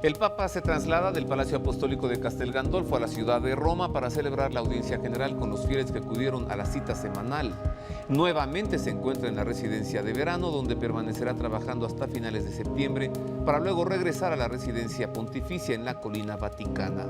El Papa se traslada del Palacio Apostólico de Castel Gandolfo a la ciudad de Roma para celebrar la audiencia general con los fieles que acudieron a la cita semanal. Nuevamente se encuentra en la residencia de verano, donde permanecerá trabajando hasta finales de septiembre, para luego regresar a la residencia pontificia en la Colina Vaticana.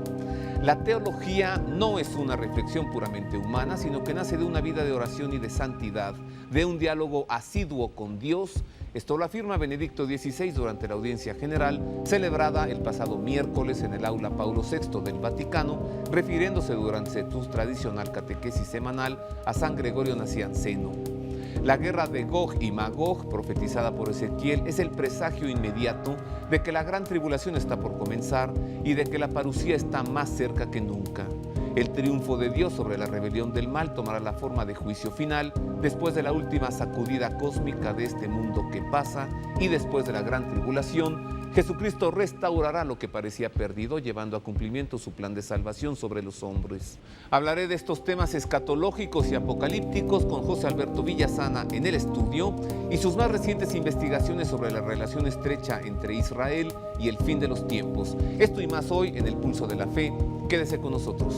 La teología no es una reflexión puramente humana, sino que nace de una vida de oración y de santidad, de un diálogo asiduo con Dios. Esto lo afirma Benedicto XVI durante la audiencia general celebrada el pasado miércoles en el aula Paulo VI del Vaticano, refiriéndose durante su tradicional catequesis semanal a San Gregorio Nacianceno. La guerra de Gog y Magog, profetizada por Ezequiel, es el presagio inmediato de que la gran tribulación está por comenzar y de que la parusía está más cerca que nunca. El triunfo de Dios sobre la rebelión del mal tomará la forma de juicio final después de la última sacudida cósmica de este mundo que pasa, y después de la gran tribulación, Jesucristo restaurará lo que parecía perdido, llevando a cumplimiento su plan de salvación sobre los hombres. Hablaré de estos temas escatológicos y apocalípticos con José Alberto Villasana en el estudio y sus más recientes investigaciones sobre la relación estrecha entre Israel y el fin de los tiempos. Esto y más hoy en El Pulso de la Fe. Quédese con nosotros.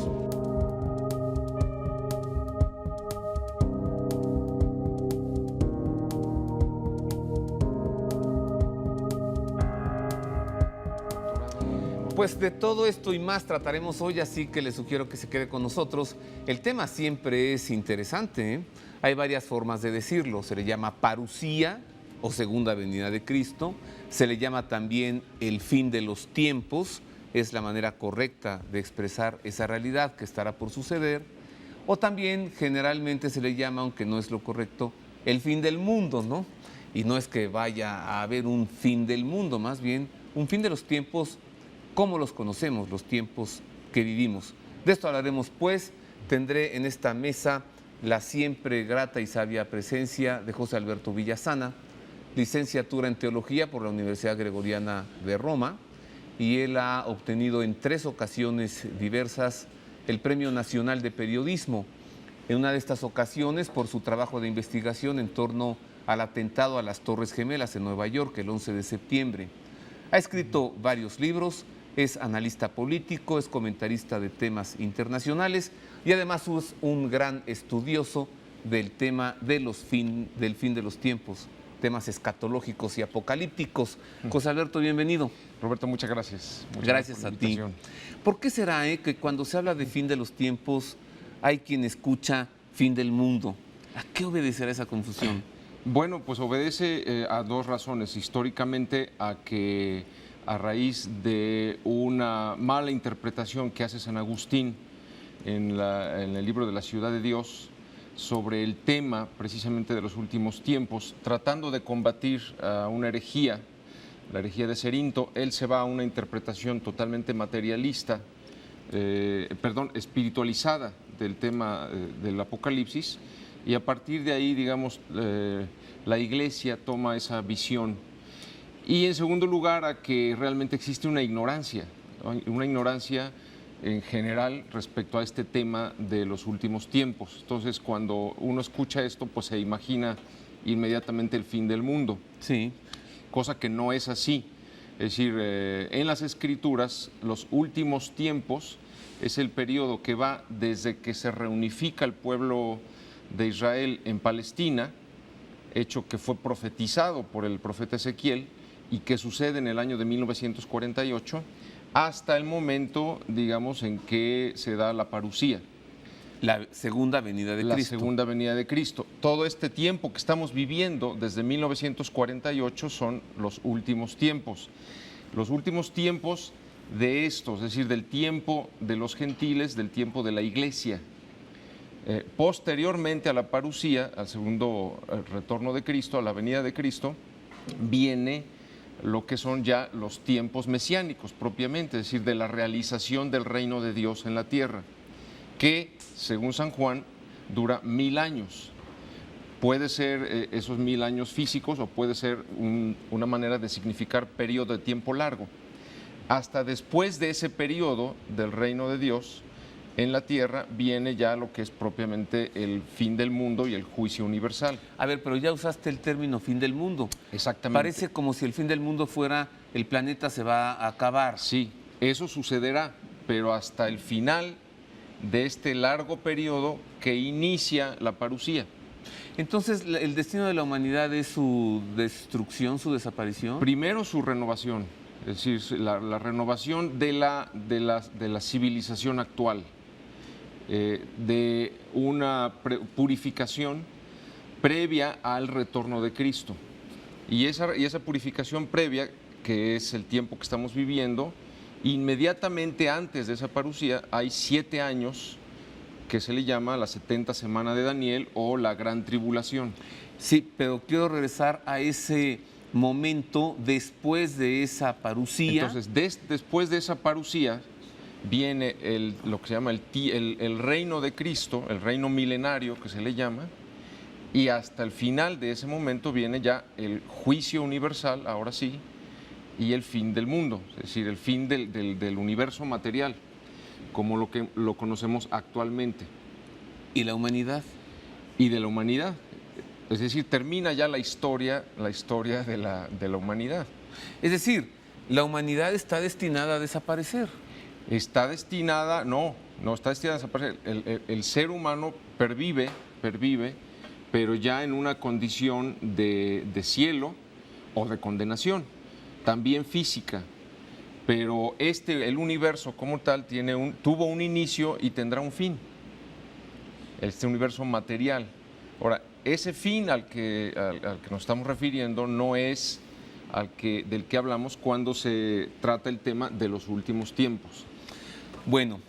Pues de todo esto y más trataremos hoy, así que les sugiero que se quede con nosotros. El tema siempre es interesante, ¿eh? Hay varias formas de decirlo. Se le llama parusía o segunda venida de Cristo. Se le llama también el fin de los tiempos. Es la manera correcta de expresar esa realidad que estará por suceder. O también generalmente se le llama, aunque no es lo correcto, el fin del mundo, ¿no? Y no es que vaya a haber un fin del mundo, más bien un fin de los tiempos como los conocemos, los tiempos que vivimos. De esto hablaremos, pues. Tendré en esta mesa la siempre grata y sabia presencia de José Alberto Villasana, licenciatura en Teología por la Universidad Gregoriana de Roma, y él ha obtenido en 3 ocasiones diversas el Premio Nacional de Periodismo. En una de estas ocasiones por su trabajo de investigación en torno al atentado a las Torres Gemelas en Nueva York el 11 de septiembre. Ha escrito varios libros, es analista político, es comentarista de temas internacionales y además es un gran estudioso del tema de del fin de los tiempos, temas escatológicos y apocalípticos. José Alberto, bienvenido. Roberto, muchas gracias. Gracias a ti. ¿Por qué será que cuando se habla de fin de los tiempos hay quien escucha fin del mundo? ¿A qué obedecerá esa confusión? Bueno, pues obedece a 2 razones. Históricamente a raíz de una mala interpretación que hace San Agustín en el libro de la Ciudad de Dios sobre el tema precisamente de los últimos tiempos, tratando de combatir a una herejía, la herejía de Cerinto. Él se va a una interpretación totalmente materialista, espiritualizada del tema del Apocalipsis, y a partir de ahí, digamos, la Iglesia toma esa visión. Y en segundo lugar, a que realmente existe una ignorancia en general respecto a este tema de los últimos tiempos. Entonces, cuando uno escucha esto, pues se imagina inmediatamente el fin del mundo. Sí. Cosa que no es así. Es decir, en las Escrituras, los últimos tiempos es el periodo que va desde que se reunifica el pueblo de Israel en Palestina, hecho que fue profetizado por el profeta Ezequiel y que sucede en el año de 1948, hasta el momento, digamos, en que se da la parusía. La segunda venida de Cristo. La segunda venida de Cristo. Todo este tiempo que estamos viviendo desde 1948 son los últimos tiempos. Los últimos tiempos de estos, es decir, del tiempo de los gentiles, del tiempo de la Iglesia. Posteriormente a la parusía, al segundo retorno de Cristo, a la venida de Cristo, viene lo que son ya los tiempos mesiánicos propiamente, es decir, de la realización del reino de Dios en la tierra, que, según San Juan, dura 1000 años. Puede ser esos 1000 años físicos o puede ser una manera de significar periodo de tiempo largo. Hasta después de ese periodo del reino de Dios, en la tierra, viene ya lo que es propiamente el fin del mundo y el juicio universal. A ver, pero ya usaste el término fin del mundo. Exactamente. Parece como si el fin del mundo fuera el planeta se va a acabar. Sí, eso sucederá, pero hasta el final de este largo periodo que inicia la parusía. Entonces, ¿el destino de la humanidad es su destrucción, su desaparición? Primero su renovación, es decir, la renovación de la civilización actual, de una purificación previa al retorno de Cristo. Y esa purificación previa, que es el tiempo que estamos viviendo, inmediatamente antes de esa parusía hay 7 años que se le llama la 70 semana de Daniel o la gran tribulación. Sí, pero quiero regresar a ese momento después de esa parusía. Entonces, después de esa parusía viene lo que se llama el reino de Cristo, el reino milenario que se le llama, y hasta el final de ese momento viene ya el juicio universal, ahora sí, y el fin del mundo, es decir, el fin del universo material, como lo conocemos actualmente. ¿Y la humanidad? Y de la humanidad, es decir, termina ya la historia de la humanidad. Es decir, la humanidad está destinada a desaparecer. Está destinada, no está destinada a desaparecer. El ser humano pervive, pero ya en una condición de cielo o de condenación, también física. Pero el universo como tal tuvo un inicio y tendrá un fin. Este universo material. Ahora, ese fin al que nos estamos refiriendo no es del que hablamos cuando se trata el tema de los últimos tiempos. Bueno,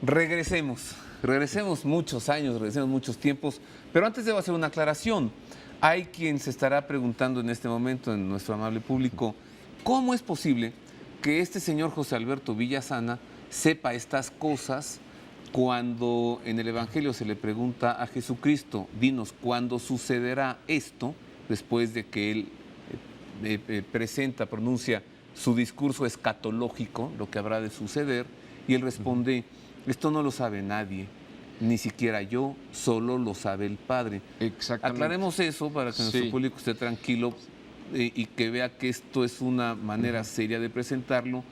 regresemos muchos años, regresemos muchos tiempos, pero antes debo hacer una aclaración. Hay quien se estará preguntando en este momento en nuestro amable público, ¿cómo es posible que este señor José Alberto Villasana sepa estas cosas cuando en el Evangelio se le pregunta a Jesucristo, dinos cuándo sucederá esto, después de que él pronuncia su discurso escatológico, lo que habrá de suceder, y él responde, esto no lo sabe nadie, ni siquiera yo, solo lo sabe el Padre. Exactamente. Aclaremos eso para que nuestro público esté tranquilo y que vea que esto es una manera seria de presentarlo,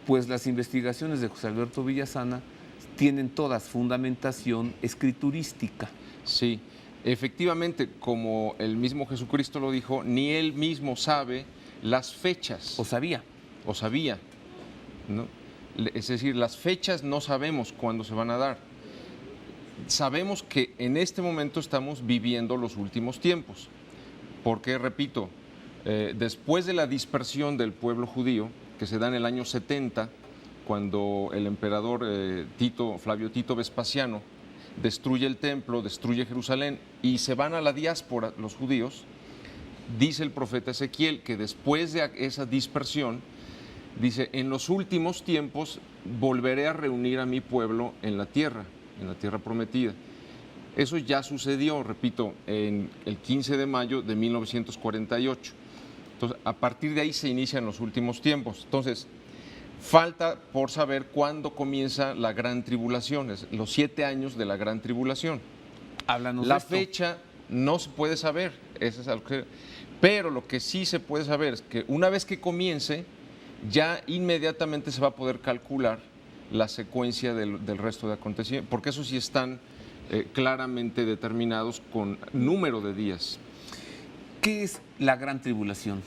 pues las investigaciones de José Alberto Villasana tienen todas fundamentación escriturística. Sí, efectivamente, como el mismo Jesucristo lo dijo, ni él mismo sabe las fechas. O sabía, ¿no? Es decir, las fechas no sabemos cuándo se van a dar. Sabemos que en este momento estamos viviendo los últimos tiempos, porque, repito, después de la dispersión del pueblo judío, que se da en el año 70, cuando el emperador Flavio Tito Vespasiano destruye el templo, destruye Jerusalén y se van a la diáspora los judíos, dice el profeta Ezequiel que después de esa dispersión, dice, en los últimos tiempos volveré a reunir a mi pueblo en la tierra prometida. Eso ya sucedió, repito, en el 15 de mayo de 1948. Entonces, a partir de ahí se inician los últimos tiempos. Entonces, falta por saber cuándo comienza la gran tribulación, los 7 años de la gran tribulación. Háblanos la de esto. Fecha no se puede saber, pero lo que sí se puede saber es que una vez que comience, ya inmediatamente se va a poder calcular la secuencia del resto de acontecimientos, porque eso sí están claramente determinados con número de días. ¿Qué es la gran tribulación?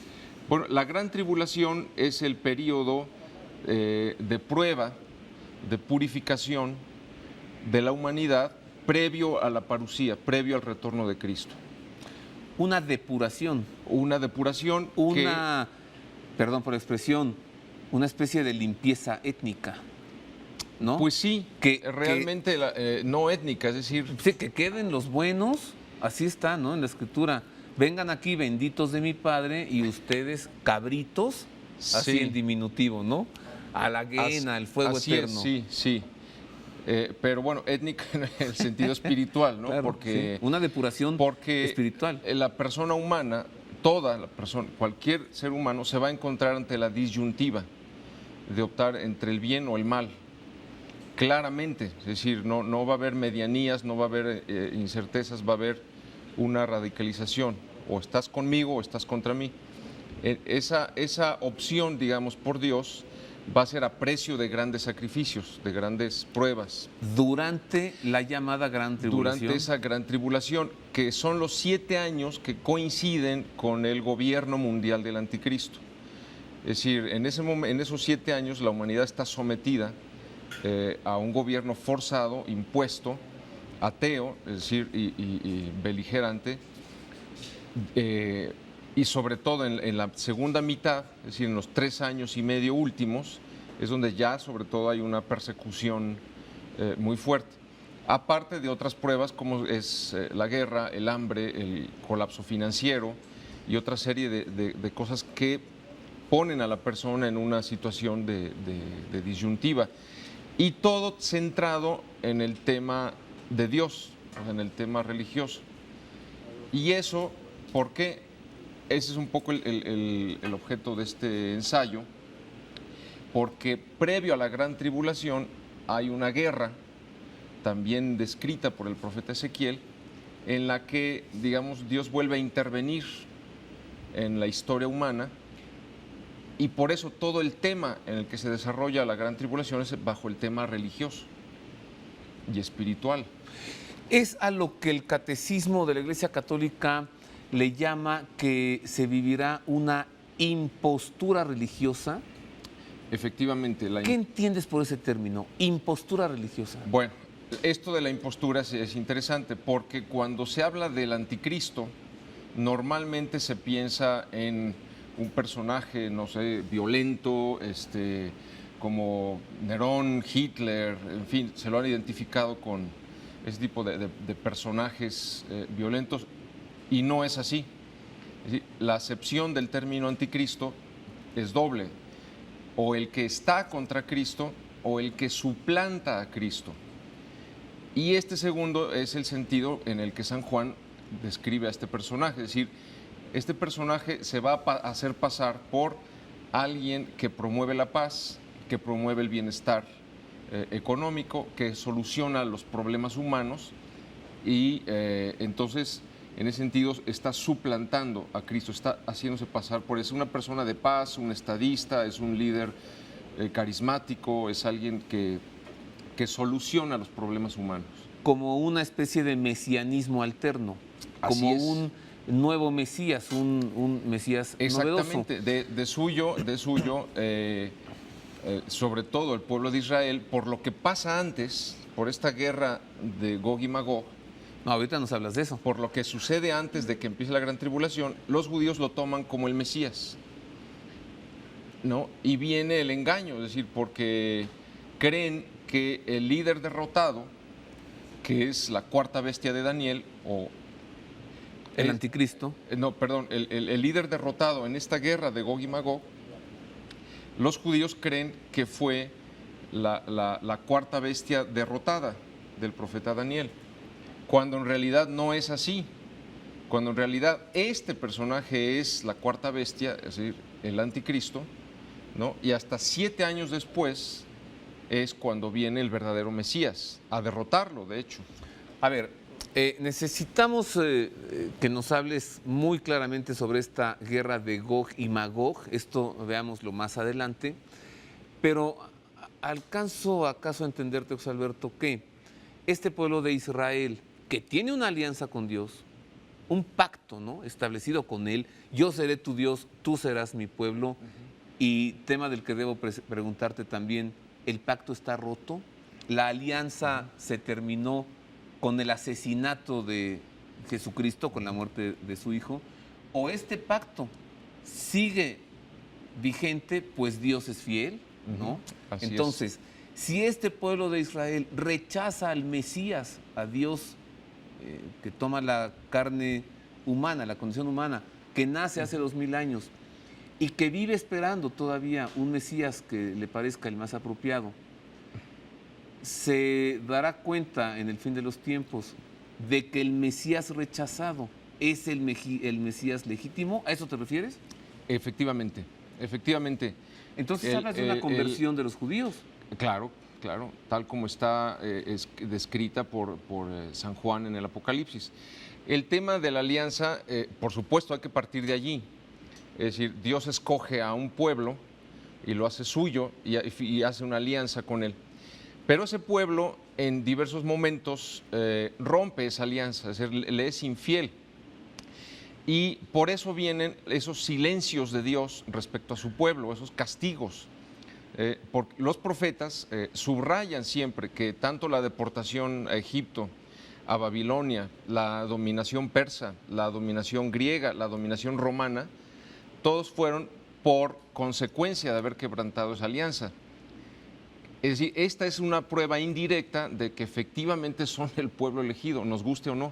Bueno, la gran tribulación es el periodo de prueba, de purificación de la humanidad previo a la parusía, previo al retorno de Cristo. Una depuración. Perdón por la expresión, una especie de limpieza étnica, ¿no? Pues sí, realmente no étnica, es decir... Sí, que queden los buenos, así está, ¿no? En la Escritura. Vengan aquí benditos de mi Padre y ustedes cabritos, así en diminutivo, ¿no? A la guena, al fuego eterno. Sí. Pero bueno, étnica en el sentido espiritual, ¿no? Claro, porque una depuración espiritual. La persona humana, cualquier ser humano se va a encontrar ante la disyuntiva de optar entre el bien o el mal. Claramente, es decir, no va a haber medianías, no va a haber incertezas, va a haber una radicalización. O estás conmigo o estás contra mí. Esa opción, digamos, por Dios, va a ser a precio de grandes sacrificios, de grandes pruebas. Durante la llamada Gran Tribulación. Durante esa Gran Tribulación, que son los 7 años que coinciden con el gobierno mundial del Anticristo. Es decir, en esos 7 años la humanidad está sometida a un gobierno forzado, impuesto, ateo, es decir, y beligerante, y sobre todo en la segunda mitad, es decir, en los 3 años y medio últimos, es donde ya sobre todo hay una persecución muy fuerte. Aparte de otras pruebas como es la guerra, el hambre, el colapso financiero y otra serie de cosas que ponen a la persona en una situación de disyuntiva. Y todo centrado en el tema de Dios, en el tema religioso. Y eso, ¿por qué? Ese es un poco el objeto de este ensayo, porque previo a la Gran Tribulación hay una guerra, también descrita por el profeta Ezequiel, en la que, digamos, Dios vuelve a intervenir en la historia humana, y por eso todo el tema en el que se desarrolla la Gran Tribulación es bajo el tema religioso y espiritual. Es a lo que el catecismo de la Iglesia Católica le llama que se vivirá una impostura religiosa. Efectivamente. ¿Qué entiendes por ese término, impostura religiosa? Bueno, esto de la impostura es interesante porque cuando se habla del anticristo, normalmente se piensa en un personaje, no sé, violento, como Nerón, Hitler, en fin, se lo han identificado con ese tipo de personajes violentos, y no es así. Es decir, la acepción del término anticristo es doble: o el que está contra Cristo o el que suplanta a Cristo. Y este segundo es el sentido en el que San Juan describe a este personaje, es decir, este personaje se va a hacer pasar por alguien que promueve la paz, que promueve el bienestar económico, que soluciona los problemas humanos, y entonces en ese sentido está suplantando a Cristo, está haciéndose pasar por eso. Es una persona de paz, un estadista, es un líder carismático, es alguien que soluciona los problemas humanos. Como una especie de mesianismo alterno, como un nuevo Mesías, un Mesías novedoso. Exactamente, de suyo, sobre todo el pueblo de Israel, por lo que pasa antes, por esta guerra de Gog y Magog. No, ahorita nos hablas de eso. Por lo que sucede antes de que empiece la Gran Tribulación, los judíos lo toman como el Mesías, ¿no? Y viene el engaño, es decir, porque creen que el líder derrotado, que es la cuarta bestia de Daniel, o el anticristo. No, perdón, el líder derrotado en esta guerra de Gog y Magog, los judíos creen que fue la cuarta bestia derrotada del profeta Daniel, cuando en realidad no es así, cuando en realidad este personaje es la cuarta bestia, es decir, el anticristo, ¿no? Y hasta 7 años después es cuando viene el verdadero Mesías, a derrotarlo, de hecho. A ver, necesitamos que nos hables muy claramente sobre esta guerra de Gog y Magog. Esto veámoslo más adelante. Pero ¿alcanzo acaso a entenderte, José Alberto, que este pueblo de Israel, que tiene una alianza con Dios, un pacto, ¿no?, establecido con Él, yo seré tu Dios, tú serás mi pueblo, y tema del que debo preguntarte también, ¿el pacto está roto? ¿La alianza se terminó con el asesinato de Jesucristo, con la muerte de su Hijo? ¿O este pacto sigue vigente, pues Dios es fiel, ¿no? Entonces, si este pueblo de Israel rechaza al Mesías, a Dios, que toma la carne humana, la condición humana, que nace hace 2000 años y que vive esperando todavía un Mesías que le parezca el más apropiado, se dará cuenta en el fin de los tiempos de que el Mesías rechazado es el Mesías legítimo. ¿A eso te refieres? Efectivamente, efectivamente. Entonces hablas de una conversión de los judíos. Claro, claro, tal como está descrita por San Juan en el Apocalipsis. El tema de la alianza, por supuesto, hay que partir de allí. Es decir, Dios escoge a un pueblo y lo hace suyo y hace una alianza con él. Pero ese pueblo en diversos momentos rompe esa alianza, es decir, le es infiel. Y por eso vienen esos silencios de Dios respecto a su pueblo, esos castigos. Los profetas subrayan siempre que tanto la deportación a Egipto, a Babilonia, la dominación persa, la dominación griega, la dominación romana, todos fueron por consecuencia de haber quebrantado esa alianza. Es decir, esta es una prueba indirecta de que efectivamente son el pueblo elegido, nos guste o no,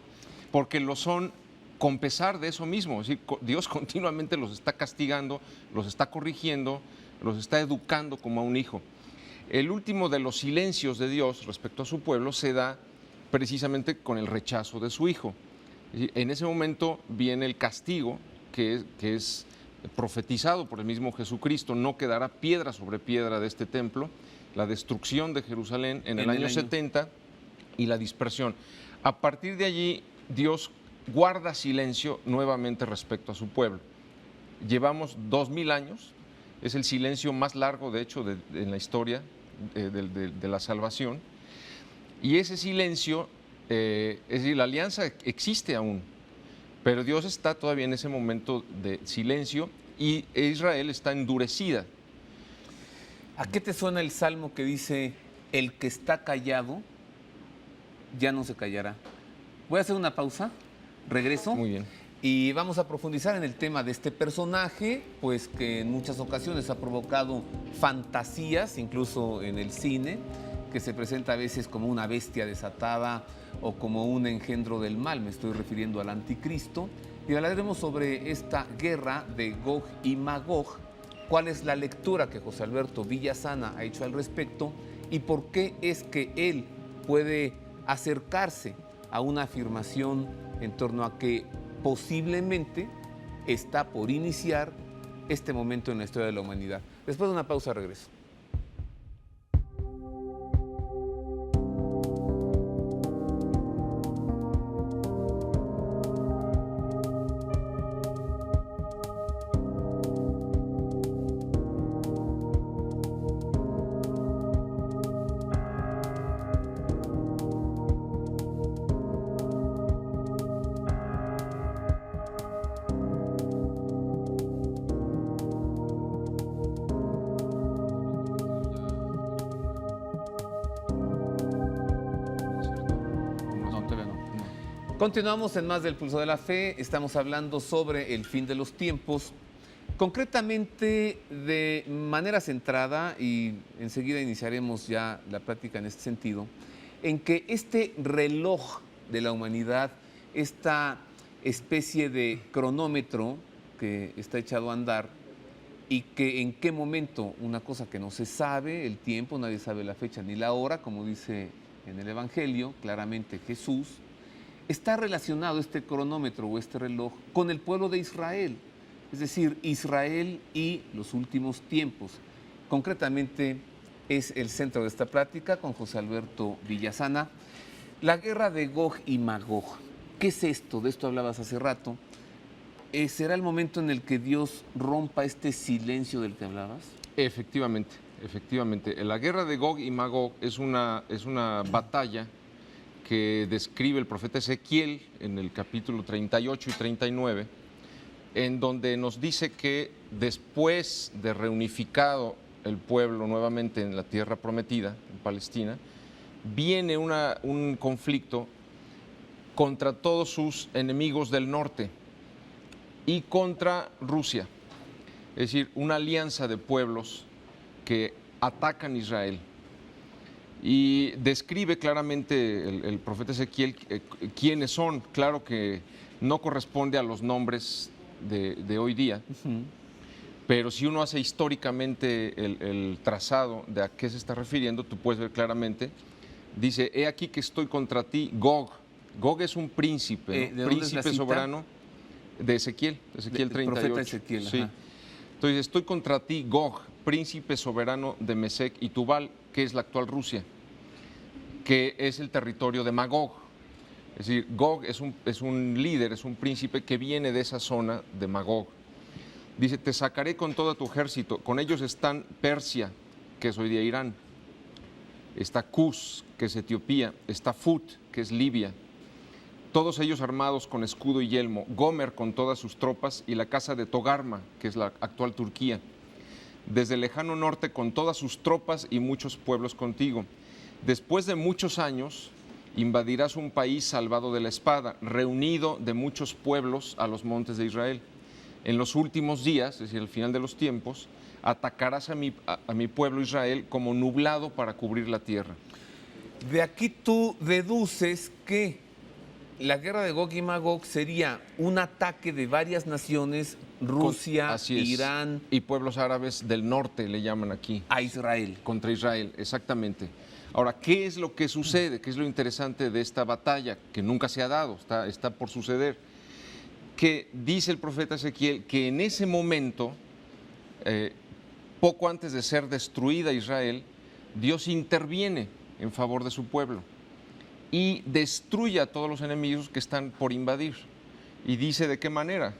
porque lo son con pesar de eso mismo. Es decir, Dios continuamente los está castigando, los está corrigiendo, los está educando como a un hijo. El último de los silencios de Dios respecto a su pueblo se da precisamente con el rechazo de su hijo. Es decir, en ese momento viene el castigo que es profetizado por el mismo Jesucristo: no quedará piedra sobre piedra de este templo, la destrucción de Jerusalén en el año 70 y la dispersión. A partir de allí, Dios guarda silencio nuevamente respecto a su pueblo. Llevamos 2000 años, es el silencio más largo, de hecho, en la historia de la salvación. Y ese silencio, es decir, la alianza existe aún, pero Dios está todavía en ese momento de silencio y Israel está endurecida. ¿A qué te suena el salmo que dice, el que está callado ya no se callará? Voy a hacer una pausa, regreso. Muy bien. Y vamos a profundizar en el tema de este personaje, pues que en muchas ocasiones ha provocado fantasías, incluso en el cine, que se presenta a veces como una bestia desatada o como un engendro del mal. Me estoy refiriendo al anticristo. Y hablaremos sobre esta guerra de Gog y Magog, cuál es la lectura que José Alberto Villasana ha hecho al respecto y por qué es que él puede acercarse a una afirmación en torno a que posiblemente está por iniciar este momento en la historia de la humanidad. Después de una pausa, regreso. Continuamos en Más del Pulso de la Fe. Estamos hablando sobre el fin de los tiempos, concretamente de manera centrada, y enseguida iniciaremos ya la plática en este sentido, en que este reloj de la humanidad, esta especie de cronómetro que está echado a andar y que en qué momento, una cosa que no se sabe, el tiempo, nadie sabe la fecha ni la hora, como dice en el Evangelio claramente Jesús, está relacionado este cronómetro o este reloj con el pueblo de Israel, es decir, Israel y los últimos tiempos. Concretamente es el centro de esta plática con José Alberto Villasana. La guerra de Gog y Magog, ¿qué es esto? De esto hablabas hace rato. ¿Será el momento en el que Dios rompa este silencio del que hablabas? Efectivamente, efectivamente. La guerra de Gog y Magog es una batalla que describe el profeta Ezequiel en el capítulo 38 y 39, en donde nos dice que después de reunificado el pueblo nuevamente en la tierra prometida, en Palestina, viene un conflicto contra todos sus enemigos del norte y contra Rusia, es decir, una alianza de pueblos que atacan Israel. Y describe claramente el profeta Ezequiel quiénes son. Claro que no corresponde a los nombres de hoy día, pero si uno hace históricamente el trazado de a qué se está refiriendo, tú puedes ver claramente. Dice, he aquí que estoy contra ti, Gog. Gog es un príncipe, ¿no? Príncipe soberano de Ezequiel 38. Profeta Ezequiel, sí. Entonces, estoy contra ti, Gog, príncipe soberano de Mesec y Tubal, que es la actual Rusia, que es el territorio de Magog. Es decir, Gog es un líder, es un príncipe que viene de esa zona de Magog. Dice, te sacaré con todo tu ejército. Con ellos están Persia, que es hoy día Irán. Está Cus, que es Etiopía. Está Fut, que es Libia. Todos ellos armados con escudo y yelmo. Gomer con todas sus tropas y la casa de Togarma, que es la actual Turquía. Desde el lejano norte con todas sus tropas y muchos pueblos contigo. Después de muchos años invadirás un país salvado de la espada, reunido de muchos pueblos a los montes de Israel. En los últimos días, es decir, al final de los tiempos, atacarás a mi pueblo Israel como nublado para cubrir la tierra. De aquí tú deduces que la guerra de Gog y Magog sería un ataque de varias naciones, Rusia, Así es. Irán y pueblos árabes del norte le llaman aquí. a Israel. Contra Israel, exactamente. Ahora, ¿qué es lo que sucede? ¿Qué es lo interesante de esta batalla? Que nunca se ha dado, está por suceder. Que dice el profeta Ezequiel que en ese momento, poco antes de ser destruida Israel, Dios interviene en favor de su pueblo y destruye a todos los enemigos que están por invadir. Y dice de qué manera.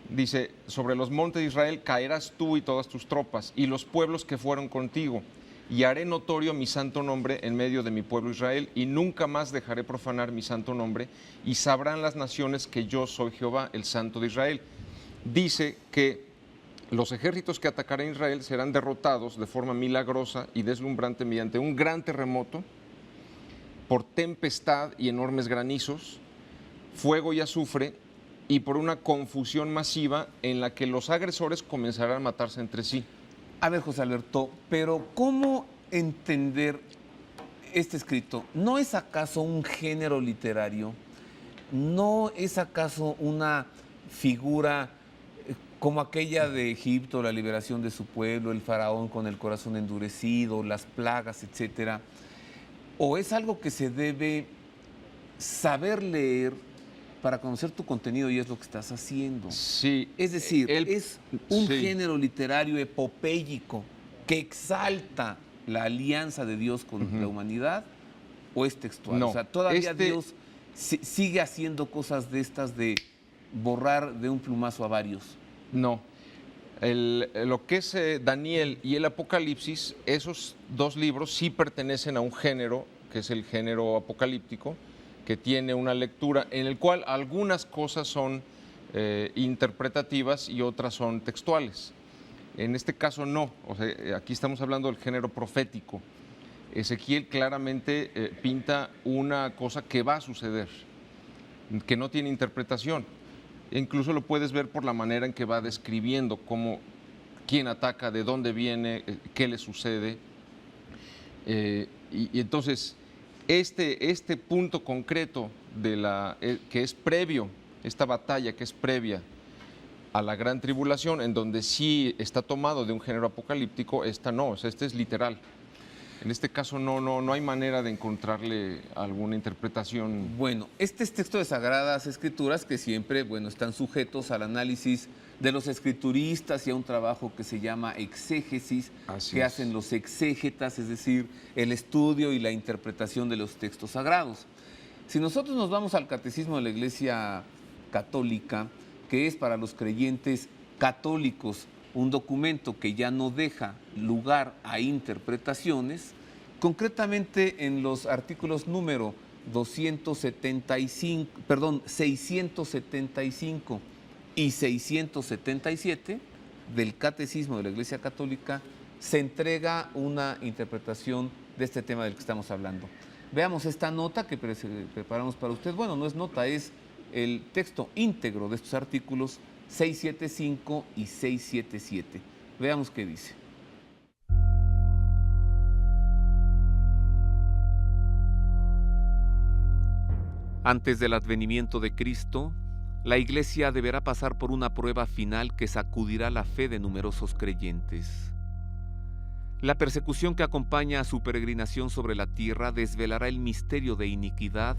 Dice, sobre los montes de Israel caerás tú y todas tus tropas y los pueblos que fueron contigo. Y haré notorio mi santo nombre en medio de mi pueblo Israel, y nunca más dejaré profanar mi santo nombre, y sabrán las naciones que yo soy Jehová, el santo de Israel. Dice que los ejércitos que atacarán a Israel serán derrotados de forma milagrosa y deslumbrante mediante un gran terremoto, por tempestad y enormes granizos, fuego y azufre, y por una confusión masiva en la que los agresores comenzarán a matarse entre sí. A ver, José Alberto, pero ¿cómo entender este escrito? ¿No es acaso un género literario? ¿No es acaso una figura como aquella de Egipto, la liberación de su pueblo, el faraón con el corazón endurecido, las plagas, etcétera? ¿O es algo que se debe saber leer para conocer tu contenido y es lo que estás haciendo? Sí. Es decir, ¿es un sí. género literario epopéyico que exalta la alianza de Dios con la humanidad o es textual? No, o sea, todavía Dios sigue haciendo cosas de estas de borrar de un plumazo a varios. No. Lo que es Daniel y el Apocalipsis, esos dos libros sí pertenecen a un género, que es el género apocalíptico, que tiene una lectura en el cual algunas cosas son interpretativas y otras son textuales. En este caso no, o sea, aquí estamos hablando del género profético. Ezequiel claramente pinta una cosa que va a suceder, que no tiene interpretación. Incluso lo puedes ver por la manera en que va describiendo cómo, quién ataca, de dónde viene, qué le sucede. Y entonces, este punto concreto que es previo, esta batalla que es previa a la gran tribulación, en donde sí está tomado de un género apocalíptico, esta no, o sea, este es literal. En este caso no hay manera de encontrarle alguna interpretación. Bueno, este es texto de Sagradas Escrituras que siempre, están sujetos al análisis de los escrituristas y a un trabajo que se llama exégesis, que hacen los exégetas, es decir, el estudio y la interpretación de los textos sagrados. Si nosotros nos vamos al Catecismo de la Iglesia Católica, que es para los creyentes católicos un documento que ya no deja lugar a interpretaciones, concretamente en los artículos número 675 y 677 del Catecismo de la Iglesia Católica se entrega una interpretación de este tema del que estamos hablando. Veamos esta nota que preparamos para usted. Bueno, no es nota, es el texto íntegro de estos artículos 675 y 677. Veamos qué dice. Antes del advenimiento de Cristo, la Iglesia deberá pasar por una prueba final que sacudirá la fe de numerosos creyentes. La persecución que acompaña a su peregrinación sobre la tierra desvelará el misterio de iniquidad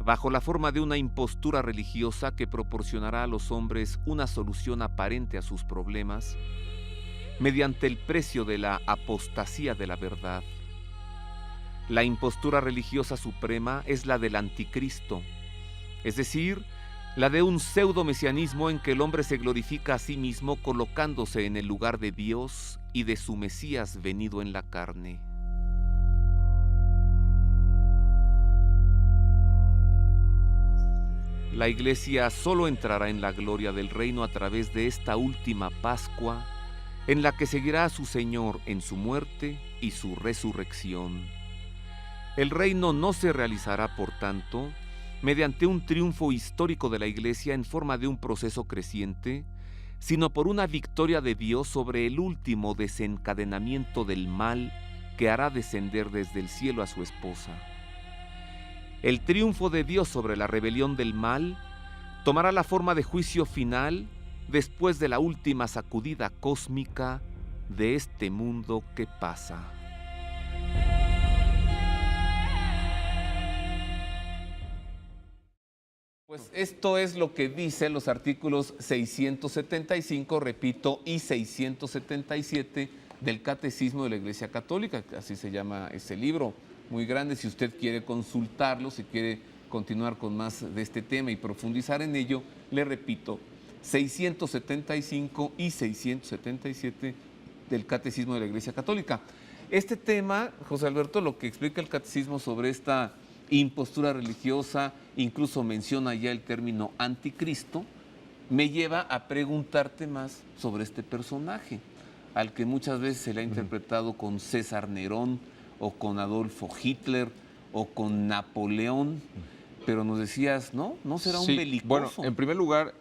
bajo la forma de una impostura religiosa que proporcionará a los hombres una solución aparente a sus problemas mediante el precio de la apostasía de la verdad. La impostura religiosa suprema es la del anticristo, es decir, la de un pseudo-mesianismo en que el hombre se glorifica a sí mismo colocándose en el lugar de Dios y de su Mesías venido en la carne. La Iglesia solo entrará en la gloria del reino a través de esta última Pascua, en la que seguirá a su Señor en su muerte y su resurrección. El reino no se realizará, por tanto, mediante un triunfo histórico de la Iglesia en forma de un proceso creciente, sino por una victoria de Dios sobre el último desencadenamiento del mal que hará descender desde el cielo a su esposa. El triunfo de Dios sobre la rebelión del mal tomará la forma de juicio final después de la última sacudida cósmica de este mundo que pasa. Pues esto es lo que dicen los artículos 675, repito, y 677 del Catecismo de la Iglesia Católica, así se llama ese libro, muy grande. Si usted quiere consultarlo, si quiere continuar con más de este tema y profundizar en ello, le repito, 675 y 677 del Catecismo de la Iglesia Católica. Este tema, José Alberto, lo que explica el Catecismo sobre esta impostura religiosa, incluso menciona ya el término anticristo, me lleva a preguntarte más sobre este personaje, al que muchas veces se le ha interpretado con César Nerón, o con Adolfo Hitler, o con Napoleón, pero nos decías, ¿no? ¿No será un belicoso? Bueno, en primer lugar,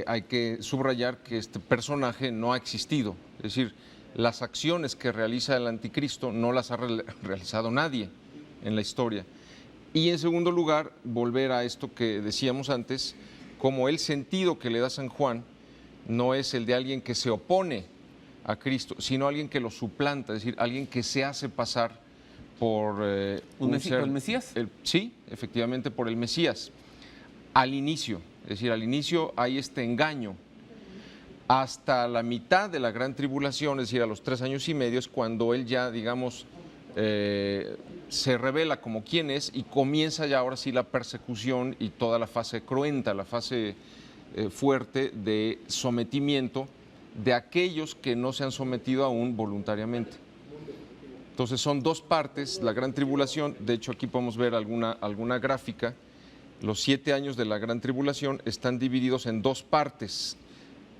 hay que subrayar que este personaje no ha existido, es decir, las acciones que realiza el anticristo no las ha realizado nadie en la historia. Y en segundo lugar, volver a esto que decíamos antes, como el sentido que le da San Juan no es el de alguien que se opone a Cristo, sino alguien que lo suplanta, es decir, alguien que se hace pasar por ¿el Mesías? Sí, efectivamente, por el Mesías. Al inicio, es decir, al inicio hay este engaño. Hasta la mitad de la gran tribulación, es decir, a los 3 años y medio, es cuando él ya, digamos, se revela como quién es y comienza ya ahora sí la persecución y toda la fase cruenta, la fase fuerte de sometimiento de aquellos que no se han sometido aún voluntariamente. Entonces son dos partes, la gran tribulación, de hecho aquí podemos ver alguna gráfica, los 7 años de la gran tribulación están divididos en 2 partes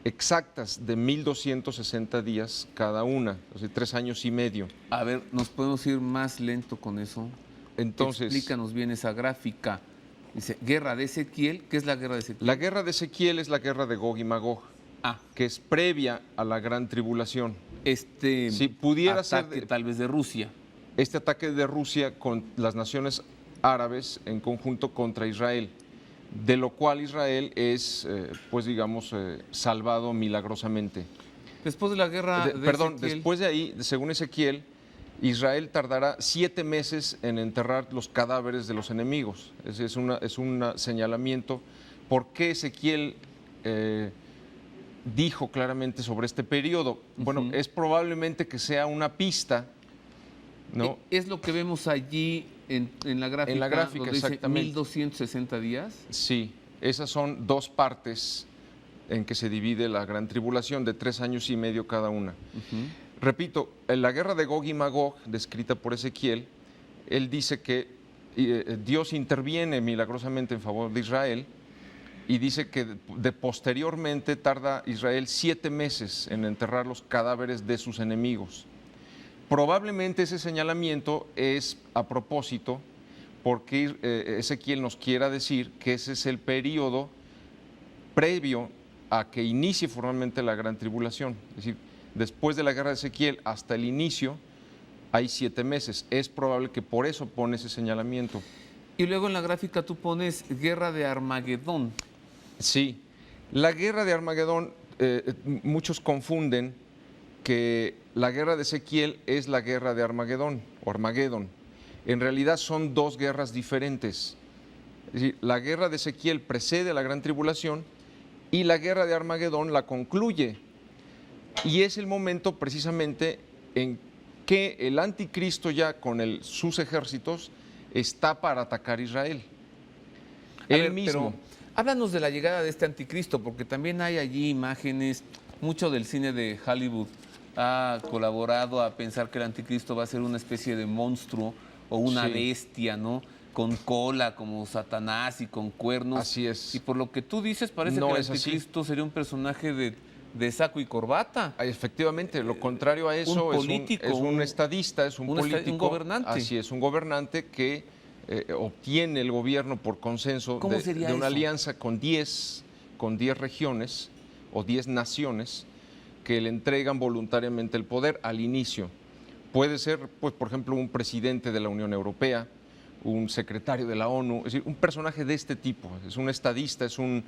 exactas de 1260 días cada una, o sea, 3 años y medio. A ver, ¿nos podemos ir más lento con eso? Entonces, explícanos bien esa gráfica. Dice, guerra de Ezequiel, ¿qué es la guerra de Ezequiel? La guerra de Ezequiel es la guerra de Gog y Magog, que es previa a la gran tribulación. Si pudiera ser tal vez de Rusia. Este ataque de Rusia con las naciones árabes en conjunto contra Israel, de lo cual Israel es, pues digamos, salvado milagrosamente. Después de la guerra de Ezequiel. Después de ahí, según Ezequiel, Israel tardará 7 meses en enterrar los cadáveres de los enemigos. Es un señalamiento. ¿Por qué Ezequiel dijo claramente sobre este periodo? Bueno, es probablemente que sea una pista, ¿no? Es lo que vemos allí en la gráfica. En la gráfica, donde exactamente. Dice 1260 días. Sí, esas son 2 partes en que se divide la gran tribulación, de 3 años y medio cada una. Repito, en la guerra de Gog y Magog, descrita por Ezequiel, él dice que Dios interviene milagrosamente en favor de Israel y dice que posteriormente tarda Israel 7 meses en enterrar los cadáveres de sus enemigos. Probablemente ese señalamiento es a propósito porque Ezequiel nos quiera decir que ese es el periodo previo a que inicie formalmente la gran tribulación. Es decir, después de la guerra de Ezequiel hasta el inicio hay 7 meses. Es probable que por eso pone ese señalamiento. Y luego en la gráfica tú pones guerra de Armagedón. Sí, la guerra de Armagedón, muchos confunden que la guerra de Ezequiel es la guerra de Armagedón o Armagedón. En realidad son 2 guerras diferentes. Es decir, la guerra de Ezequiel precede a la gran tribulación y la guerra de Armagedón la concluye. Y es el momento precisamente en que el anticristo ya con sus ejércitos está para atacar Israel. Él mismo. Pero háblanos de la llegada de este anticristo, porque también hay allí imágenes, mucho del cine de Hollywood ha colaborado a pensar que el anticristo va a ser una especie de monstruo o una Sí. bestia, ¿no? Con cola como Satanás y con cuernos. Así es. Y por lo que tú dices, parece No que el es así. anticristo sería un personaje de saco y corbata. Efectivamente, lo contrario a eso un político, es un estadista, es un político. un gobernante. Así es, un gobernante que obtiene el gobierno por consenso ¿Cómo sería de una eso? alianza con 10 regiones o 10 naciones que le entregan voluntariamente el poder al inicio. Puede ser, pues, por ejemplo, un presidente de la Unión Europea, un secretario de la ONU, es decir, un personaje de este tipo. Es un estadista, es un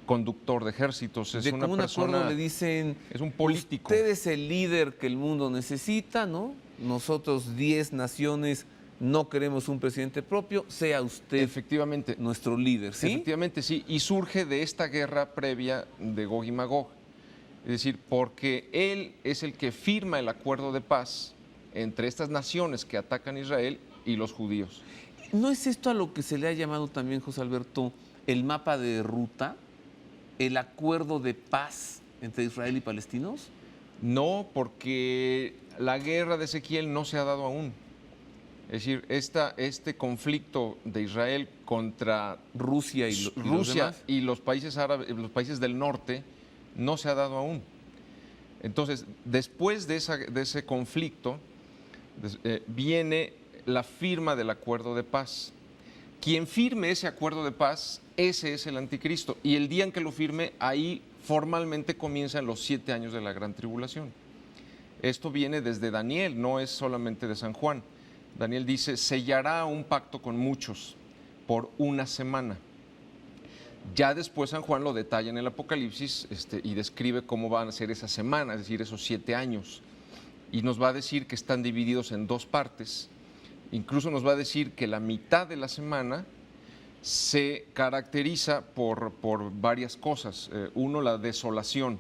conductor de ejércitos, es De una común persona, acuerdo le dicen, es un político. usted es el líder que el mundo necesita, ¿no? Nosotros 10 naciones no queremos un presidente propio, sea usted Efectivamente. nuestro líder, ¿sí? Efectivamente, sí, y surge de esta guerra previa de Gog y Magog. Es decir, porque él es el que firma el acuerdo de paz entre estas naciones que atacan a Israel y los judíos. ¿No es esto a lo que se le ha llamado también, José Alberto, el mapa de ruta, el acuerdo de paz entre Israel y palestinos? No, porque la guerra de Ezequiel no se ha dado aún. Es decir, este conflicto de Israel contra Rusia y los Rusia demás. y los países árabes, los países del norte, no se ha dado aún. Entonces, después de ese conflicto, viene la firma del acuerdo de paz. Quien firme ese acuerdo de paz, ese es el anticristo. Y el día en que lo firme, ahí formalmente comienzan los 7 años de la gran tribulación. Esto viene desde Daniel, no es solamente de San Juan. Daniel dice, sellará un pacto con muchos por una semana. Ya después San Juan lo detalla en el Apocalipsis y describe cómo van a ser esa semana, es decir, esos 7 años. Y nos va a decir que están divididos en 2 partes. Incluso nos va a decir que la mitad de la semana se caracteriza por varias cosas. Uno, la desolación.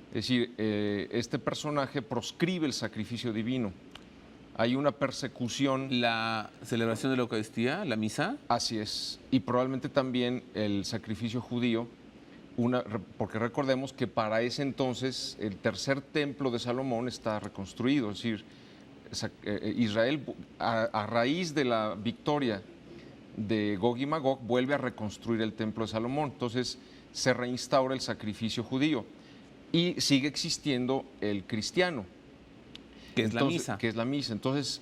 Es decir, este personaje proscribe el sacrificio divino. Hay una persecución. La celebración de la Eucaristía, la misa. Así es. Y probablemente también el sacrificio judío, porque recordemos que para ese entonces el tercer templo de Salomón está reconstruido. Es decir, Israel, a raíz de la victoria de Gog y Magog, vuelve a reconstruir el templo de Salomón. Entonces se reinstaura el sacrificio judío y sigue existiendo el cristiano. Que es la misa. Que es la misa. Entonces,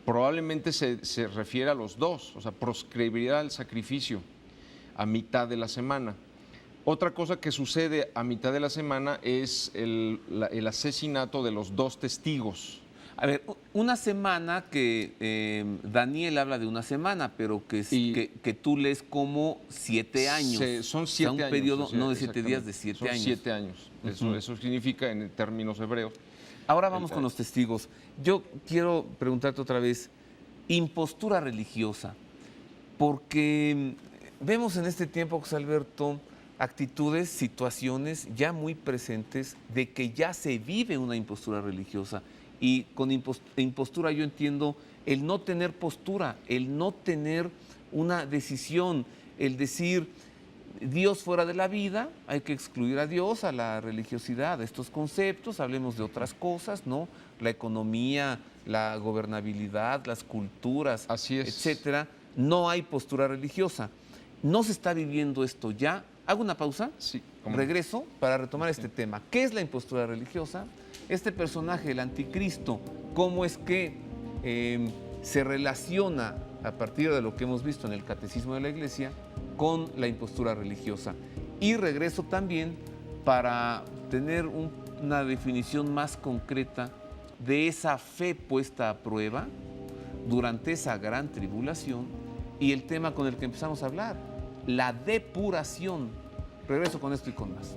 probablemente se refiere a los dos, o sea, proscribirá el sacrificio a mitad de la semana. Otra cosa que sucede a mitad de la semana es el asesinato de los 2 testigos. A ver, una semana que Daniel habla de una semana, pero que tú lees como 7 años. Son 7 o sea, un años. periodo, O sea, no de 7 días, de 7 años. Son 7 años. Eso significa en términos hebreos. Ahora vamos con los testigos. Yo quiero preguntarte otra vez, impostura religiosa, porque vemos en este tiempo, José Alberto, actitudes, situaciones ya muy presentes de que ya se vive una impostura religiosa. Y con impostura yo entiendo el no tener postura, el no tener una decisión, el decir Dios fuera de la vida, hay que excluir a Dios, a la religiosidad, a estos conceptos, hablemos de otras cosas, ¿no? La economía, la gobernabilidad, las culturas, Así es. etcétera. No hay postura religiosa. No se está viviendo esto ya. Hago una pausa, Sí, regreso para retomar este tema. ¿Qué es la impostura religiosa? Este personaje, el anticristo, ¿cómo es que se relaciona a partir de lo que hemos visto en el Catecismo de la Iglesia con la impostura religiosa? Y regreso también para tener una definición más concreta de esa fe puesta a prueba durante esa gran tribulación y el tema con el que empezamos a hablar, la depuración. Regreso con esto y con más.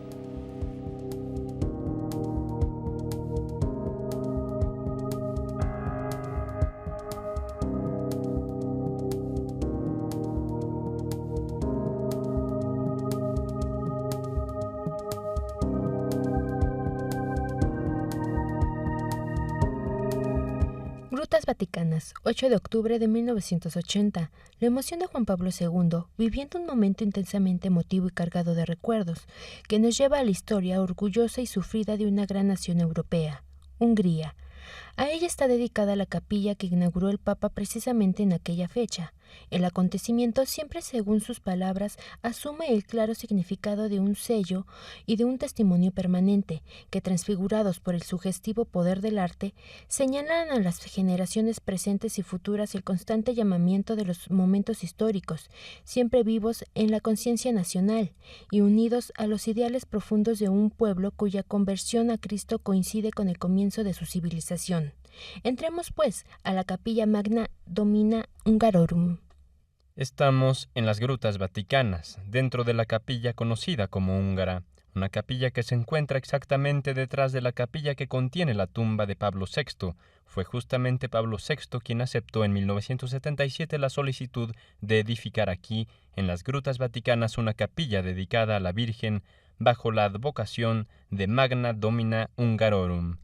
Grutas Vaticanas, 8 de octubre de 1980. La emoción de Juan Pablo II, viviendo un momento intensamente emotivo y cargado de recuerdos, que nos lleva a la historia orgullosa y sufrida de una gran nación europea, Hungría. A ella está dedicada la capilla que inauguró el Papa precisamente en aquella fecha. El acontecimiento, siempre según sus palabras, asume el claro significado de un sello y de un testimonio permanente, que transfigurados por el sugestivo poder del arte, señalan a las generaciones presentes y futuras el constante llamamiento de los momentos históricos, siempre vivos en la conciencia nacional y unidos a los ideales profundos de un pueblo cuya conversión a Cristo coincide con el comienzo de su civilización. Entremos, pues, a la Capilla Magna Domina Hungarorum. Estamos en las Grutas Vaticanas, dentro de la capilla conocida como húngara, una capilla que se encuentra exactamente detrás de la capilla que contiene la tumba de Pablo VI. Fue justamente Pablo VI quien aceptó en 1977 la solicitud de edificar aquí, en las Grutas Vaticanas, una capilla dedicada a la Virgen bajo la advocación de Magna Domina Hungarorum.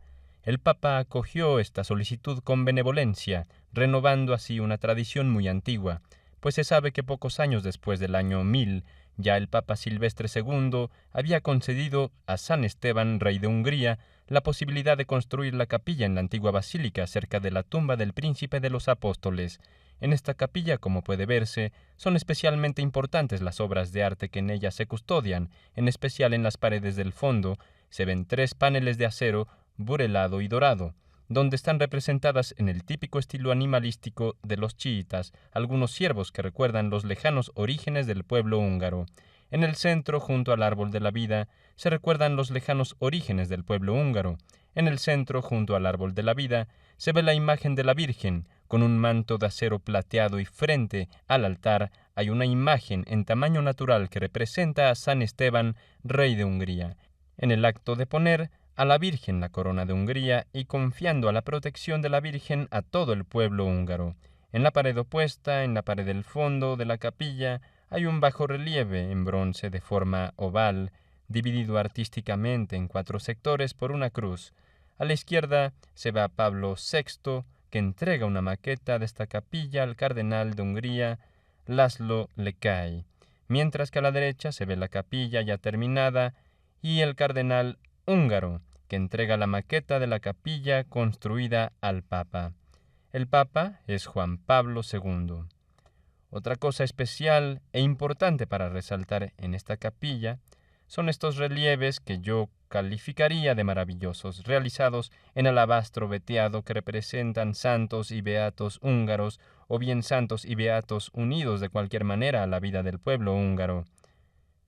El Papa acogió esta solicitud con benevolencia, renovando así una tradición muy antigua, pues se sabe que pocos años después del año 1000, ya el Papa Silvestre II había concedido a San Esteban, rey de Hungría, la posibilidad de construir la capilla en la antigua basílica cerca de la tumba del príncipe de los apóstoles. En esta capilla, como puede verse, son especialmente importantes las obras de arte que en ella se custodian, en especial en las paredes del fondo. Se ven 3 paneles de acero burelado y dorado, donde están representadas en el típico estilo animalístico de los chiitas algunos ciervos que recuerdan los lejanos orígenes del pueblo húngaro. En el centro, junto al árbol de la vida, se recuerdan los lejanos orígenes del pueblo húngaro. En el centro, junto al árbol de la vida, se ve la imagen de la Virgen, con un manto de acero plateado, y frente al altar hay una imagen en tamaño natural que representa a San Esteban, rey de Hungría. En el acto de poner a la Virgen la corona de Hungría y confiando a la protección de la Virgen a todo el pueblo húngaro. En la pared opuesta, en la pared del fondo de la capilla, hay un bajorrelieve en bronce de forma oval, dividido artísticamente en 4 sectores por una cruz. A la izquierda se ve a Pablo VI, que entrega una maqueta de esta capilla al cardenal de Hungría, László Lékai, mientras que a la derecha se ve la capilla ya terminada y el cardenal húngaro, que entrega la maqueta de la capilla construida al Papa. El Papa es Juan Pablo II. Otra cosa especial e importante para resaltar en esta capilla son estos relieves que yo calificaría de maravillosos, realizados en alabastro veteado, que representan santos y beatos húngaros, o bien santos y beatos unidos de cualquier manera a la vida del pueblo húngaro,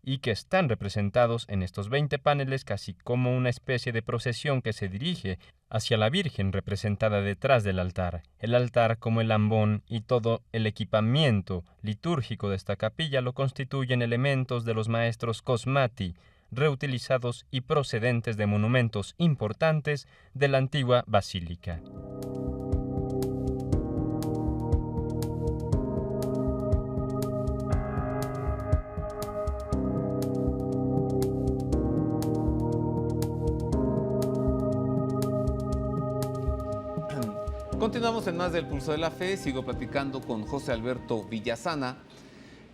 y que están representados en estos 20 paneles casi como una especie de procesión que se dirige hacia la Virgen representada detrás del altar. El altar, como el ambón y todo el equipamiento litúrgico de esta capilla, lo constituyen elementos de los maestros Cosmati, reutilizados y procedentes de monumentos importantes de la antigua basílica. Continuamos en más del Pulso de la Fe. Sigo platicando con José Alberto Villasana.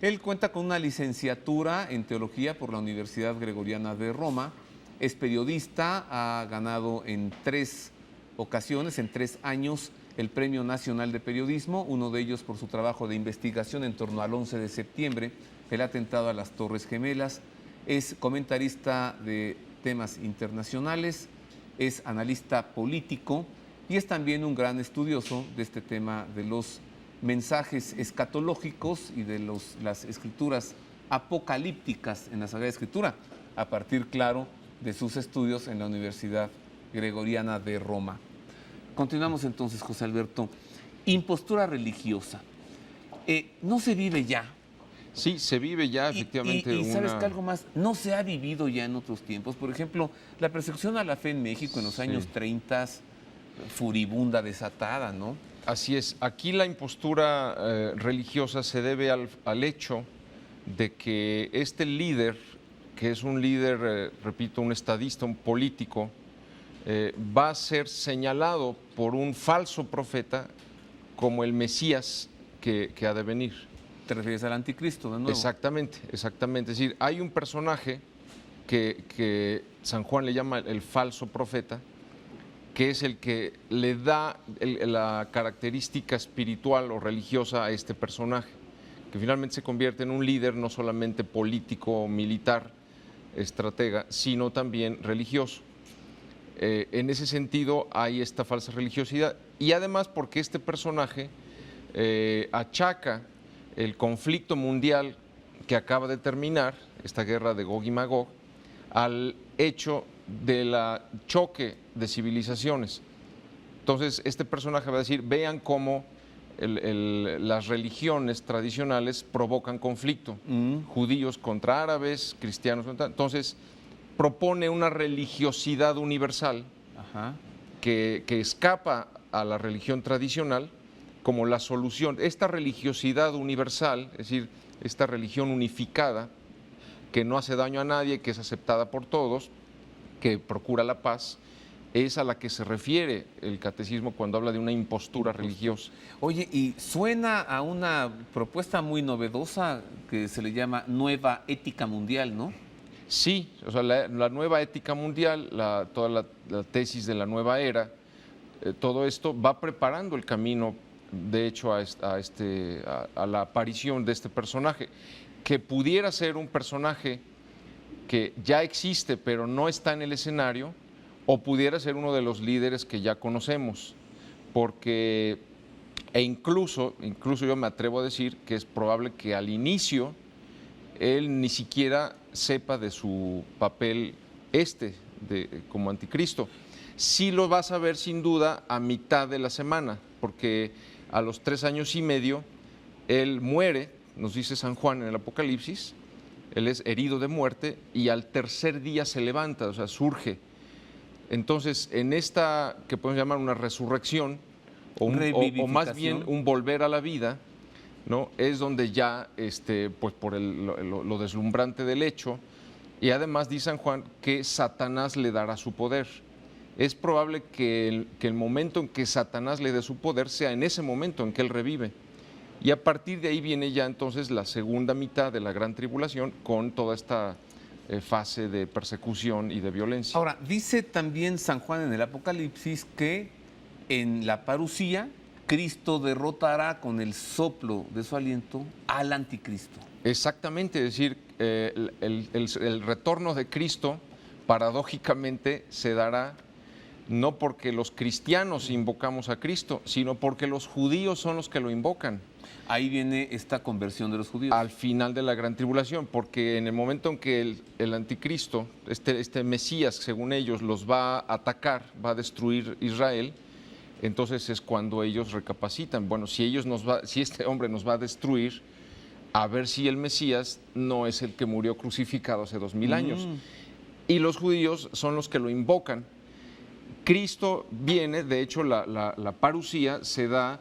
Él cuenta con una licenciatura en Teología por la Universidad Gregoriana de Roma. Es periodista, ha ganado en 3 ocasiones, en 3 años, el Premio Nacional de Periodismo, uno de ellos por su trabajo de investigación en torno al 11 de septiembre, el atentado a las Torres Gemelas. Es comentarista de temas internacionales, es analista político y es también un gran estudioso de este tema de los mensajes escatológicos y de las escrituras apocalípticas en la Sagrada Escritura, a partir, claro, de sus estudios en la Universidad Gregoriana de Roma. Continuamos entonces, José Alberto. Impostura religiosa. ¿No se vive ya? Sí, se vive ya efectivamente. Y ¿sabes qué? Algo más, no se ha vivido ya en otros tiempos. Por ejemplo, la persecución a la fe en México en los años 30, furibunda, desatada, ¿no? Así es. Aquí la impostura religiosa se debe al hecho de que este líder, que es un líder, repito, un estadista, un político, va a ser señalado por un falso profeta como el Mesías que ha de venir. ¿Te refieres al anticristo de nuevo? Exactamente, exactamente. Es decir, hay un personaje que San Juan le llama el falso profeta, que es el que le da la característica espiritual o religiosa a este personaje, que finalmente se convierte en un líder no solamente político, militar, estratega, sino también religioso. En ese sentido hay esta falsa religiosidad, y además porque este personaje achaca el conflicto mundial que acaba de terminar, esta guerra de Gog y Magog, al hecho del choque de civilizaciones. Entonces este personaje va a decir, vean cómo las religiones tradicionales provocan conflicto, judíos contra árabes, cristianos contra... Entonces propone una religiosidad universal que escapa a la religión tradicional como la solución. Esta religiosidad universal, es decir, esta religión unificada, que no hace daño a nadie, que es aceptada por todos, que procura la paz, es a la que se refiere el catecismo cuando habla de una impostura religiosa. Oye, y suena a una propuesta muy novedosa que se le llama nueva ética mundial, ¿no? Sí, o sea, la nueva ética mundial, toda la tesis de la nueva era, todo esto va preparando el camino, de hecho, a la aparición de este personaje, que pudiera ser un personaje que ya existe pero no está en el escenario, o pudiera ser uno de los líderes que ya conocemos, porque, incluso yo me atrevo a decir que es probable que al inicio él ni siquiera sepa de su papel como anticristo. Sí lo vas a ver sin duda a mitad de la semana, porque a los 3 años y medio él muere, nos dice San Juan en el Apocalipsis, él es herido de muerte y al tercer día se levanta, o sea, surge. Entonces, en esta que podemos llamar una resurrección, o más bien un volver a la vida, ¿no? Es donde ya, pues por lo deslumbrante del hecho, y además dice San Juan que Satanás le dará su poder. Es probable que el momento en que Satanás le dé su poder sea en ese momento en que él revive. Y a partir de ahí viene ya entonces la segunda mitad de la gran tribulación con toda esta fase de persecución y de violencia. Ahora, dice también San Juan en el Apocalipsis que en la parusía Cristo derrotará con el soplo de su aliento al anticristo. Exactamente, es decir, el retorno de Cristo paradójicamente se dará no porque los cristianos invocamos a Cristo, sino porque los judíos son los que lo invocan. Ahí viene esta conversión de los judíos. Al final de la gran tribulación, porque en el momento en que el anticristo, este Mesías, según ellos, los va a atacar, va a destruir Israel, entonces es cuando ellos recapacitan. Bueno, si este hombre nos va a destruir, a ver si el Mesías no es el que murió crucificado hace 2000 años. Y los judíos son los que lo invocan. Cristo viene, de hecho la parusía se da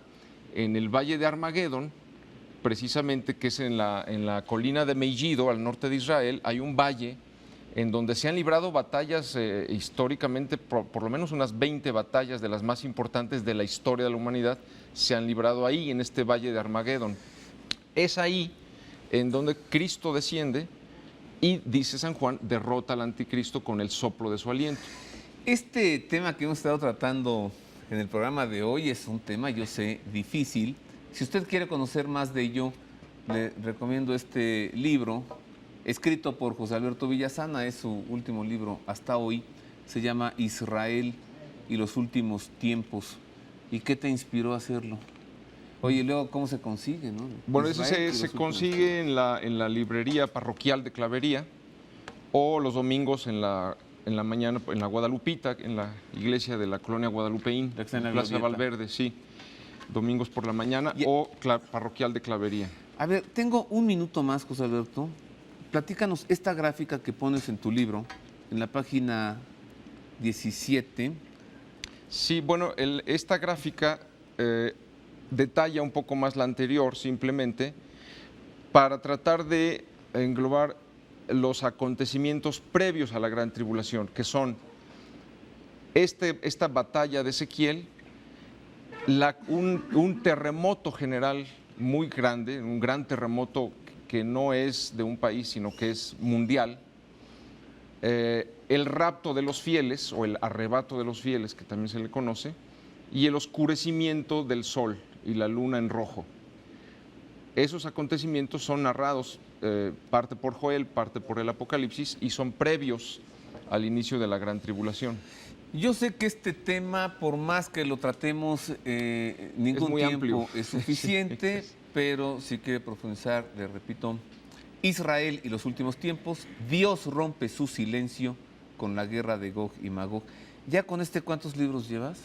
en el valle de Armagedón, precisamente que es en la colina de Megiddo, al norte de Israel. Hay un valle en donde se han librado batallas históricamente, por lo menos unas 20 batallas de las más importantes de la historia de la humanidad, se han librado ahí, en este valle de Armagedón. Es ahí en donde Cristo desciende y, dice San Juan, derrota al anticristo con el soplo de su aliento. Este tema que hemos estado tratando en el programa de hoy es un tema, yo sé, difícil. Si usted quiere conocer más de ello, le recomiendo este libro, escrito por José Alberto Villasana, es su último libro hasta hoy, se llama Israel y los últimos tiempos. ¿Y qué te inspiró a hacerlo? Oye, luego, ¿cómo se consigue, no? Bueno, eso se consigue en la librería parroquial de Clavería, o los domingos en la mañana en la Guadalupita, en la iglesia de la colonia Guadalupeín, Plaza Valverde, sí. Domingos por la mañana, o parroquial de Clavería. A ver, tengo un minuto más, José Alberto. Platícanos esta gráfica que pones en tu libro, en la página 17. Sí, bueno, esta gráfica detalla un poco más la anterior, simplemente, para tratar de englobar los acontecimientos previos a la gran tribulación, que son esta batalla de Ezequiel, un terremoto general muy grande, un gran terremoto que no es de un país, sino que es mundial, el rapto de los fieles, o el arrebato de los fieles, que también se le conoce, y el oscurecimiento del sol y la luna en rojo. Esos acontecimientos son narrados parte por Joel, parte por el Apocalipsis, y son previos al inicio de la gran tribulación. Yo sé que este tema, por más que lo tratemos, ningún muy tiempo amplio. es suficiente, Sí. pero si quiere profundizar, le repito, Israel y los últimos tiempos, Dios rompe su silencio con la guerra de Gog y Magog. ¿Ya con cuántos libros llevas?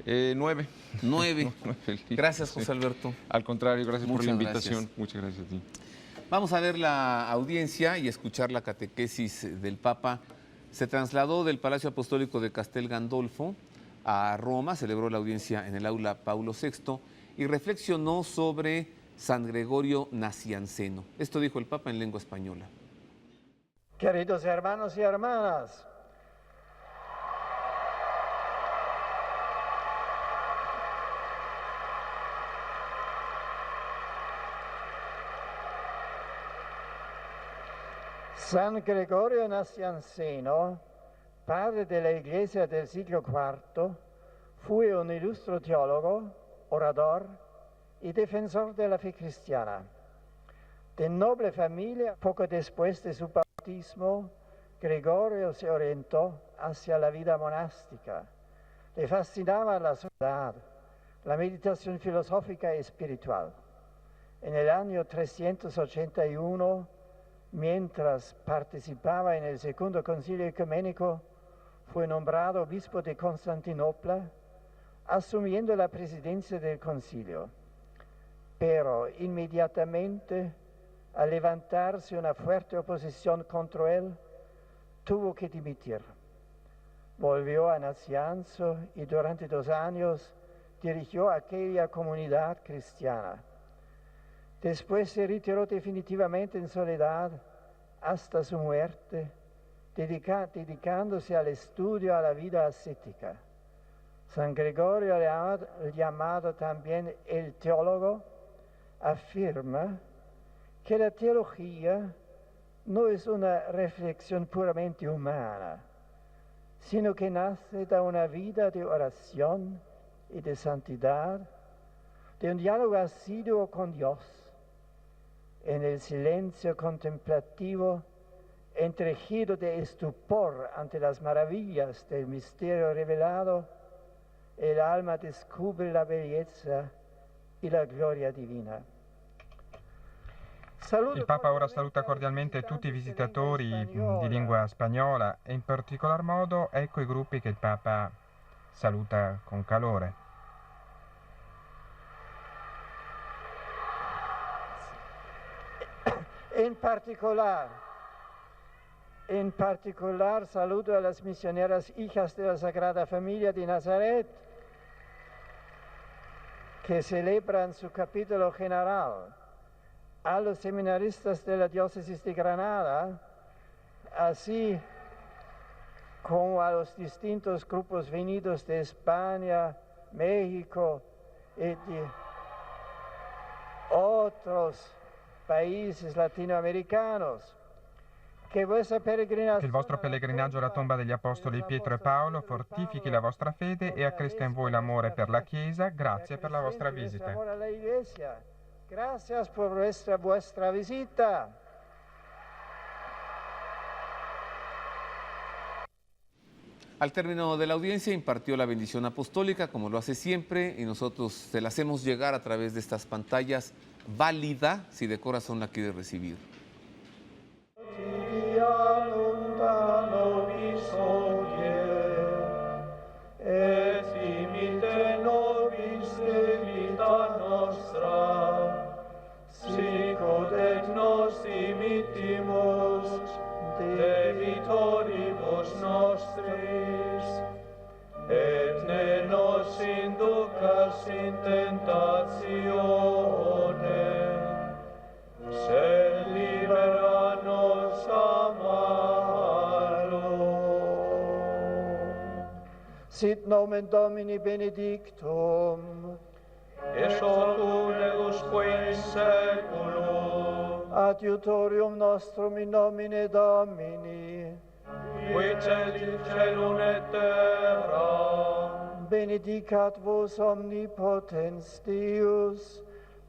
9. 9. 9 libros, Gracias, sí. José Alberto. Al contrario, gracias por la Muchas invitación. gracias. Muchas gracias a ti. Vamos a ver la audiencia y escuchar la catequesis del Papa. Se trasladó del Palacio Apostólico de Castel Gandolfo a Roma, celebró la audiencia en el aula Paulo VI y reflexionó sobre San Gregorio Nacianceno. Esto dijo el Papa en lengua española. Queridos hermanos y hermanas, San Gregorio Nacianceno, padre de la Iglesia del siglo IV, fue un ilustre teólogo, orador y defensor de la fe cristiana. De noble familia, poco después de su bautismo, Gregorio se orientó hacia la vida monástica. Le fascinaba la soledad, la meditación filosófica y espiritual. En el año 381, mientras participaba en el Segundo Concilio Ecuménico, fue nombrado obispo de Constantinopla, asumiendo la presidencia del concilio. Pero inmediatamente, al levantarse una fuerte oposición contra él, tuvo que dimitir. Volvió a Nacianzo y durante 2 años dirigió aquella comunidad cristiana. Después se retiró definitivamente en soledad hasta su muerte, dedicándose al estudio, a la vida ascética. San Gregorio, llamado también el teólogo, afirma que la teología no es una reflexión puramente humana, sino que nace de una vida de oración y de santidad, de un diálogo asiduo con Dios. En el silencio contemplativo, entregido de estupor ante las maravillas del misterio revelado, el alma descubre la belleza y la gloria divina. Il Papa ora saluta cordialmente tutti i visitatori di lingua spagnola e in particolar modo ecco i gruppi che il Papa saluta con calore. En particular saludo a las misioneras hijas de la Sagrada Familia de Nazaret, que celebran su capítulo general, a los seminaristas de la diócesis de Granada, así como a los distintos grupos venidos de España, México y de otros países latinoamericanos. Che il vostro pellegrinaggio alla tomba degli apostoli Pietro e Paolo fortifichi la vostra fede e accresca in voi l'amore per la Chiesa. Grazie per la vostra visita. Gracias por vuestra visita. Al término de la audiencia impartió la bendición apostólica, como lo hace siempre, y nosotros se la hacemos llegar a través de estas pantallas, válida si de corazón la quiere recibir. Et ne nos inducas in tentatione, sed libera nos a malo. Sit nomen Domini benedictum. Ex hoc une usque in saeculum. Adiutorium nostrum in nomine Domini. Qui celit celum et terra. Benedicat vos omnipotens Deus,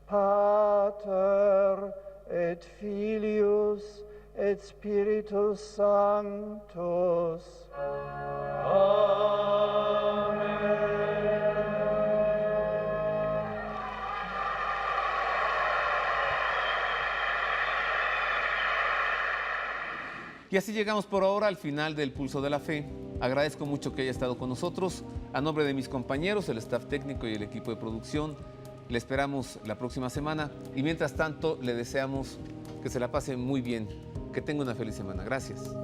Pater et Filius et Spiritus Sanctus. Y así llegamos por ahora al final del Pulso de la Fe. Agradezco mucho que haya estado con nosotros. A nombre de mis compañeros, el staff técnico y el equipo de producción, le esperamos la próxima semana. Y mientras tanto, le deseamos que se la pase muy bien, que tenga una feliz semana. Gracias.